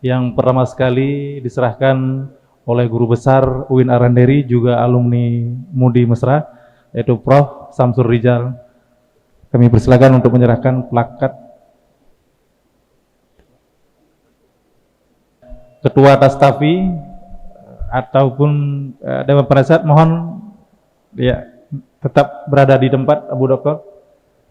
yang pertama sekali diserahkan oleh Guru Besar UIN Aranderi, juga alumni Mudi Mesra, yaitu Prof. Samsul Rijal. Kami persilakan untuk menyerahkan plakat. Ketua Tastafi ataupun Dewan Penasihat, mohon ya tetap berada di tempat, Abu Doktor.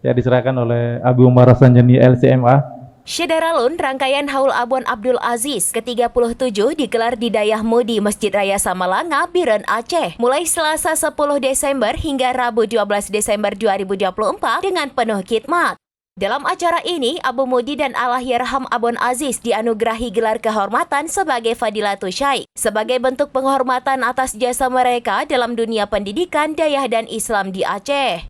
Ya, diserahkan oleh Abu Umar Sanjani LCMA. Syederalun rangkaian Haul Abon Abdul Aziz ke-37 digelar di Dayah Mudi Masjid Raya Samalanga, Biren, Aceh, mulai Selasa 10 Desember hingga Rabu 12 Desember 2024 dengan penuh khidmat. Dalam acara ini, Abu Mudi dan Allahyarham Abon Aziz dianugerahi gelar kehormatan sebagai Fadilatul Syekh sebagai bentuk penghormatan atas jasa mereka dalam dunia pendidikan, dayah dan Islam di Aceh.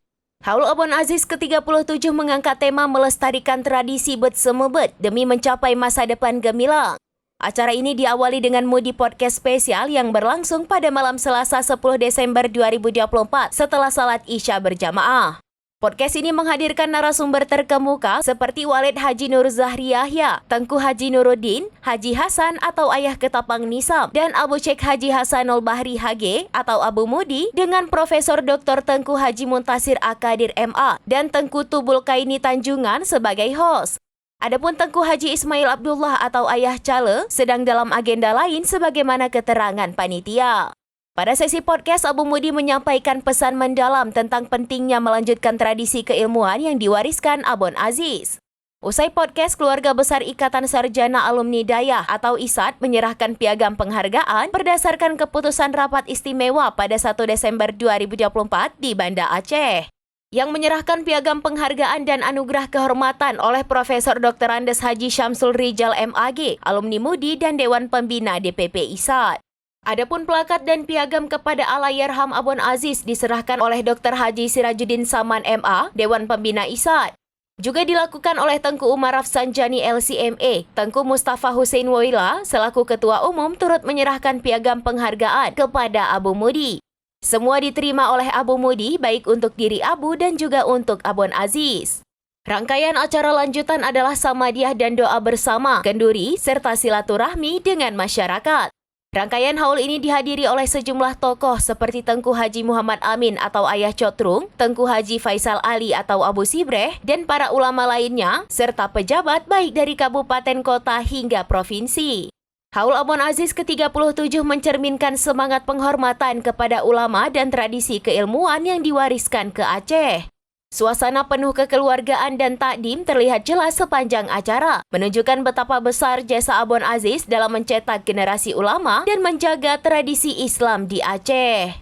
Haul Abon Aziz ke-37 mengangkat tema melestarikan tradisi Bet Semebet demi mencapai masa depan gemilang. Acara ini diawali dengan Mudi Podcast spesial yang berlangsung pada malam Selasa 10 Desember 2024 setelah salat Isya berjamaah. Podcast ini menghadirkan narasumber terkemuka seperti Walid Haji Nur Zahri Yahya, Tengku Haji Nuruddin, Haji Hasan atau Ayah Ketapang Nisam, dan Abu Syekh Haji Hasanul Bahri HG atau Abu Mudi dengan Profesor Dr. Tengku Haji Muntasir Akadir MA dan Tengku Tubul Kaini Tanjungan sebagai host. Adapun Tengku Haji Ismail Abdullah atau Ayah Cale sedang dalam agenda lain sebagaimana keterangan panitia. Pada sesi podcast, Abu Mudi menyampaikan pesan mendalam tentang pentingnya melanjutkan tradisi keilmuan yang diwariskan Abon Aziz. Usai podcast, keluarga besar Ikatan Sarjana Alumni Dayah atau ISAD menyerahkan piagam penghargaan berdasarkan keputusan rapat istimewa pada 1 Desember 2024 di Banda Aceh. Yang menyerahkan piagam penghargaan dan anugerah kehormatan oleh Profesor Dr. Andes Haji Syamsul Rijal MAG, alumni Mudi dan Dewan Pembina DPP ISAD. Adapun plakat dan piagam kepada Allahyarham Abon Aziz diserahkan oleh Dr. Haji Sirajuddin Saman MA, Dewan Pembina ISAD. Juga dilakukan oleh Tengku Umar Rafsanjani LCMA, Tengku Mustafa Hussein Waila selaku Ketua Umum turut menyerahkan piagam penghargaan kepada Abu Mudi. Semua diterima oleh Abu Mudi baik untuk diri Abu dan juga untuk Abon Aziz. Rangkaian acara lanjutan adalah Samadiyah dan doa bersama, kenduri, serta silaturahmi dengan masyarakat. Rangkaian haul ini dihadiri oleh sejumlah tokoh seperti Tengku Haji Muhammad Amin atau Ayah Cotrung, Tengku Haji Faisal Ali atau Abu Sibreh, dan para ulama lainnya, serta pejabat baik dari kabupaten kota hingga provinsi. Haul Abon Aziz ke-37 mencerminkan semangat penghormatan kepada ulama dan tradisi keilmuan yang diwariskan ke Aceh. Suasana penuh kekeluargaan dan takdim terlihat jelas sepanjang acara, menunjukkan betapa besar jasa Abon Aziz dalam mencetak generasi ulama dan menjaga tradisi Islam di Aceh.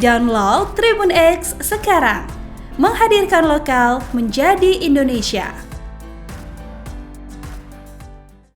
Download Tribun X sekarang, menghadirkan lokal menjadi Indonesia.